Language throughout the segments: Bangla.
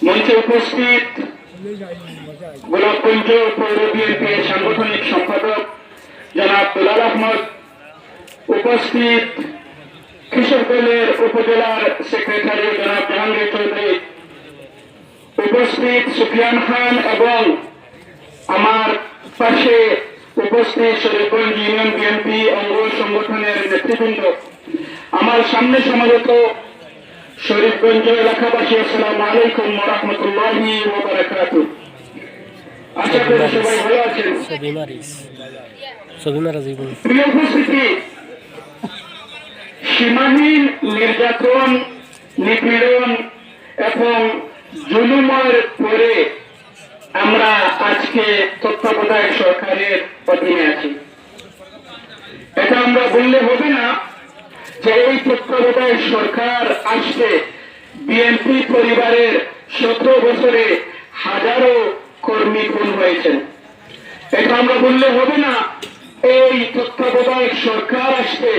মঞ্চে উপস্থিত গোলাপগঞ্জ পৌর বিএনপির সাংগঠনিক সম্পাদক জনাব দুলাল আহমদ, উপস্থিত কিশোরগঞ্জের উপজেলার সেক্রেটারি জনাব জাহাঙ্গীর চৌধুরী, উপস্থিত সুফিয়ান খান এবং আমার পাশে উপস্থিত শরীফগঞ্জ ইউনিয়ন বিএনপি অঙ্গ সংগঠনের নেতৃবৃন্দ, আমার সামনে সমাবেত শরীফগঞ্জ এলাকাবাসী, আসসালামু আলাইকুম ওয়া রাহমাতুল্লাহি ওয়া বারাকাতুহু। আশা করি সবাই ভালো আছেন। প্রিয় উপস্থিতি, সীমাহীন নির্যাতন, নিপীড়ন এবং জুলুমের পরে আমরা আজকে তত্ত্বাবধায়ক সরকারের অধীনে আছি। এটা আমরা বললে হবে না যে এই তত্ত্বাবধায়ক সরকার আসছে বিএনপি পরিবারের 17 বছরে হাজারো কর্মী খুন হয়েছেন। এটা আমরা বললে হবে না এই তত্ত্বাবধায়ক সরকার আসছে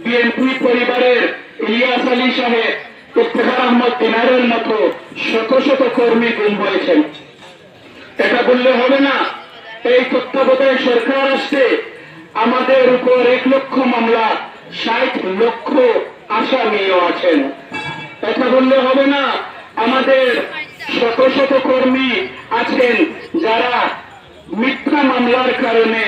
বিএনপি পরিবারের ইলিয়াস আলী সাহেব, ইফতেখার আহমদ দিনারের মতো শত শত কর্মী গুম হয়েছেন। এটা বললে হবে না এই তত্ত্বাবধায়ক সরকার আসছে আমাদের উপর 1 লক্ষ মামলা, 60 লক্ষ আসামিও আছেন। এটা বললে হবে না আমাদের শত শত কর্মী আছেন যারা মিথ্যা মামলার কারণে,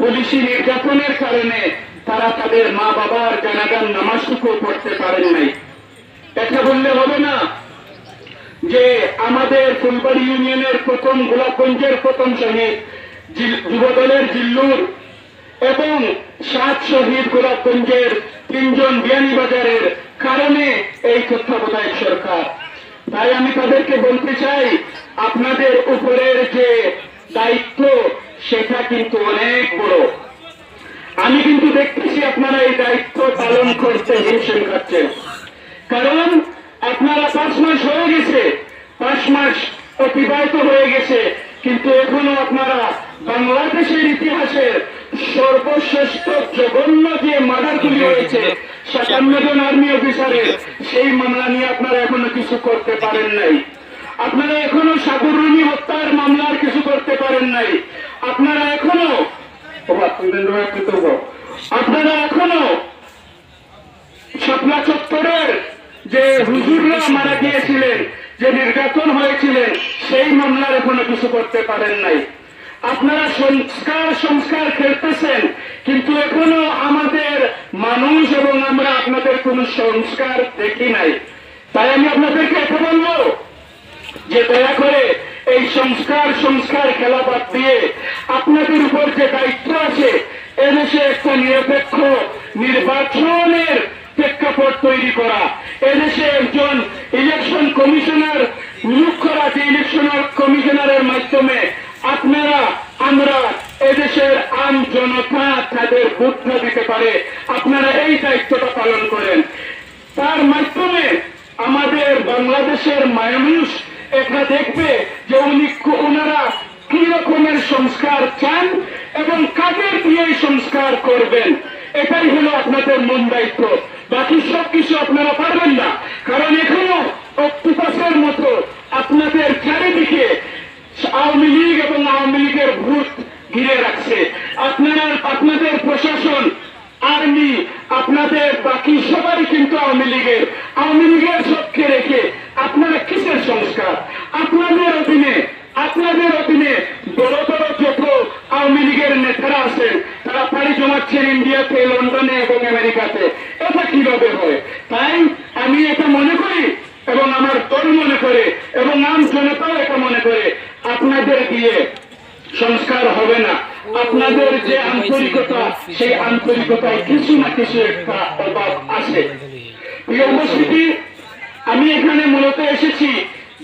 পুলিশি নির্যাতনের কারণে তারা তাদের মা বাবার জানাজার নামাজটুকু পড়তে পারেন নাই। এটা বললে হবে না যে আমাদের ফুলবাড়ি ইউনিয়নের প্রথম, গোলাপগঞ্জের প্রথম শহীদ যুবদলের জিল্লুর এবং 7 শহীদ গোলাপগঞ্জের 3 জন বিয়ানীবাজারের কারণে এই তত্ত্বাবধায়ক সরকার। তাই আমি তাদেরকে বলতে চাই, আপনাদের উপরের যে দায়িত্ব সেটা কিন্তু অনেক বড়। আমি কিন্তু দেখতেছি আপনারা এই দায়িত্ব পালন করতে হিমশিম খাচ্ছেন, কারণ আপনারা 5 মাস হয়ে গেছে, 5 মাস অতিবাহিত হয়ে গেছে, কিন্তু এখনো আপনারা বাংলাদেশের ইতিহাসের সর্বশ্রেষ্ঠ জঘন্য যে মার্ডারগুলি হয়েছে 57 জন আর্মি অফিসারের, সেই মামলা নিয়ে আপনারা এখনো কিছু করতে পারেন নাই। আপনারা এখনো সাগর রুনি হত্যার মামলার কিছু করতে পারেন নাই। আপনারা এখনো শাপলা চত্বরের যে হুজুররা মারা গিয়েছিলেন, যে নির্যাতন হয়েছিলেন, সেই মামলার এখনো কিছু করতে পারেন নাই। আপনারা সংস্কার খেলতেছেন, কিন্তু এখনো আমাদের মানুষ এবং আমরা আপনাদের কোন সংস্কার দেখি নাই। তাই আমি আপনাদেরকে এটা বলবো যে দয়া করে এই সংস্কার খেলা বাদ দিয়ে আপনাদের উপর যে দায়িত্ব আছে, এদেশে একটা নিরপেক্ষ নির্বাচনের প্রেক্ষাপট তৈরি করা, এদেশে একজন ইলেকশন কমিশনার নিয়োগ করা, যে ইলেকশন কমিশনারের মাধ্যমে আপনারা, আমরা, এদেশের আম জনতা তাদের ভোটটা দিতে পারে। আপনারা এই দায়িত্বটা পালন করেন। তার মাধ্যমে আমাদের বাংলাদেশের মানুষ এটা দেখবে যে ওনারা কি রকমের সংস্কার চান এবং কাদের দিয়ে সংস্কার করবেন। এটাই হলো আপনাদের মূল দায়িত্ব। বাকি সবকিছু আপনারা পারবেন না, কারণ এখনো অক্টোপাসের মতো আপনাদের চারিদিকে আওয়ামী লীগ এবং আওয়ামী লীগের ভূত ঘিরে রাখছে। আপনাদের প্রশাসন, আর্মি, আপনাদের বাকি সবাই কিন্তু আওয়ামী লীগের সবকে রেখে আপনারা কিসের সংস্কার? আপনাদের অধীনে বড় বড় যত আওয়ামী লীগের নেতারা আছেন তারা পাড়ি জমাচ্ছেন ইন্ডিয়াতে, লন্ডনে এবং আমেরিকাতে। এটা কিভাবে হয়? তাই আমি এটা মনে করি এবং আমার দল মনে করে এবং আম জনতাও এটা মনে করে, আপনাদের দিয়ে সংস্কার হবে না। আপনাদের যে আন্তরিকতা, সেই আন্তরিকতায় কিছু না কিছু একটা অভাব আছে। প্রিয় উপস্থিতি, আমি এখানে মূলত এসেছি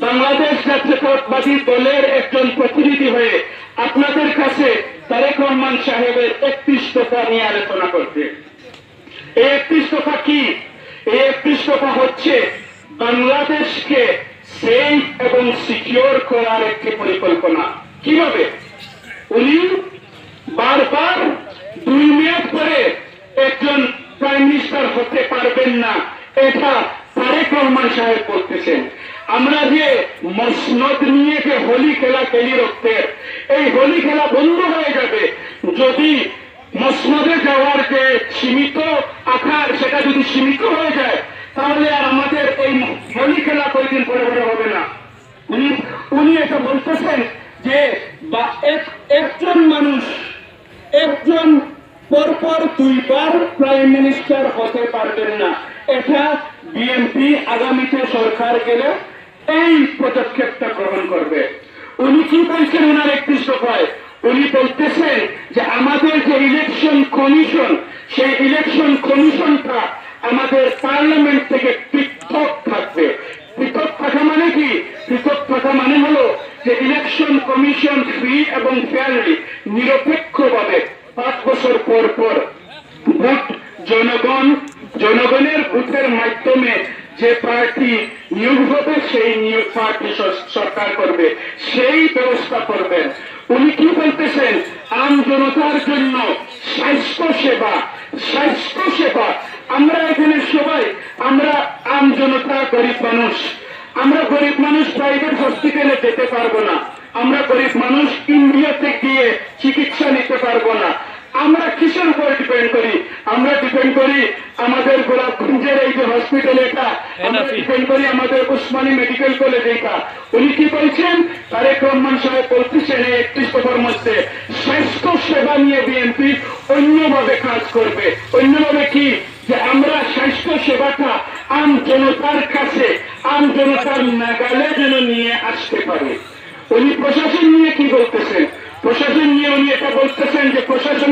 বাংলাদেশ জাতীয়তাবাদী দলের একজন প্রতিনিধি হয়ে আপনাদের কাছে তারেক রহমান সাহেবের 31 দফা নিয়ে আলোচনা করতে। এই 31 দফা কি? এই 31 দফা হচ্ছে বাংলাদেশকে সেফ এবং সিকিউর করার একটি পরিকল্পনা। কিভাবে? উনি বারবার 2 মেয়াদ পরে একজন প্রাইম মিনিস্টার হতে পারবেন না, এটা তারেক রহমান সাহেব বলতেছেন। আমরা যে মসনদ নিয়ে যে হোলি খেলা খেলি রক্তের, এই হোলি খেলা বন্ধ হয়ে যাবে যদি মসনদে যাওয়ার যে সীমিত আকার সেটা যদি সীমিত হয়ে যায়, তাহলে আর আমাদের এই হোলি খেলা কয়েকদিন পরে পরে হবে না। উনি এটা বলতেছেন যে একজন মানুষ একজন পরপর দুইবার প্রাইম মিনিস্টার হতে পারবেন না। এটা বিএনপি আগামীতে সরকার গেলে এই পদক্ষেপটা গ্রহণ করবে। উনি কি বলছেন ওনার 31 দফায়? উনি বলতেছেন যে আমাদের যে ইলেকশন কমিশন, সেই ইলেকশন কমিশনটা আমাদের পার্লামেন্ট থেকে পৃথক থাকবে। পৃথক থাকা মানে কি? পৃথক থাকা মানে হলো যে ইলেকশন কমিশন ফ্রি এবং ফেয়ারলি নিরপেক্ষভাবে 5 বছর পর পর ভোট জনগণের ভোটের মাধ্যমে যে পার্টি নিয়োগ হবে সেই নিয়োগ পার্টি সরকার করবে, সেই ব্যবস্থা করবেন। উনি কি বলতেছেন? আম জনতার জন্য স্বাস্থ্য সেবা। আমরা এখানে সবাই আমরা আম জনতা, গরিব মানুষ। আমরা গরিব মানুষ প্রাইভেট হসপিটালে যেতে পারবো না। আমরা গরিব মানুষ ইন্ডিয়াতে গিয়ে চিকিৎসা নিতে পারবো না। আমরা কিসের উপর ডিপেন্ড করি? আমরা ডিপেন্ড করি আমাদের গোলাপগঞ্জের এই যে হসপিটাল, এটা আমরা ডিপেন্ড করি আমাদের উসমানী মেডিকেল কলেজ। এটা উনি কি বলছেন? তারেক রহমান সাহেব বলতেছেন এই 31 দফার মধ্যে স্বাস্থ্য সেবা নিয়ে বিএনপি অন্যভাবে কাজ করবে। অন্যভাবে কি? যে আমরা স্বাস্থ্য সেবাটা আম জনতার কাছে, আম জনতার নাগালে যেন নিয়ে আসতে পারে। উনি প্রশাসন নিয়ে কি বলতেছেন? প্রশাসন নিয়ে উনি এটা বলতেছেন যে প্রশাসন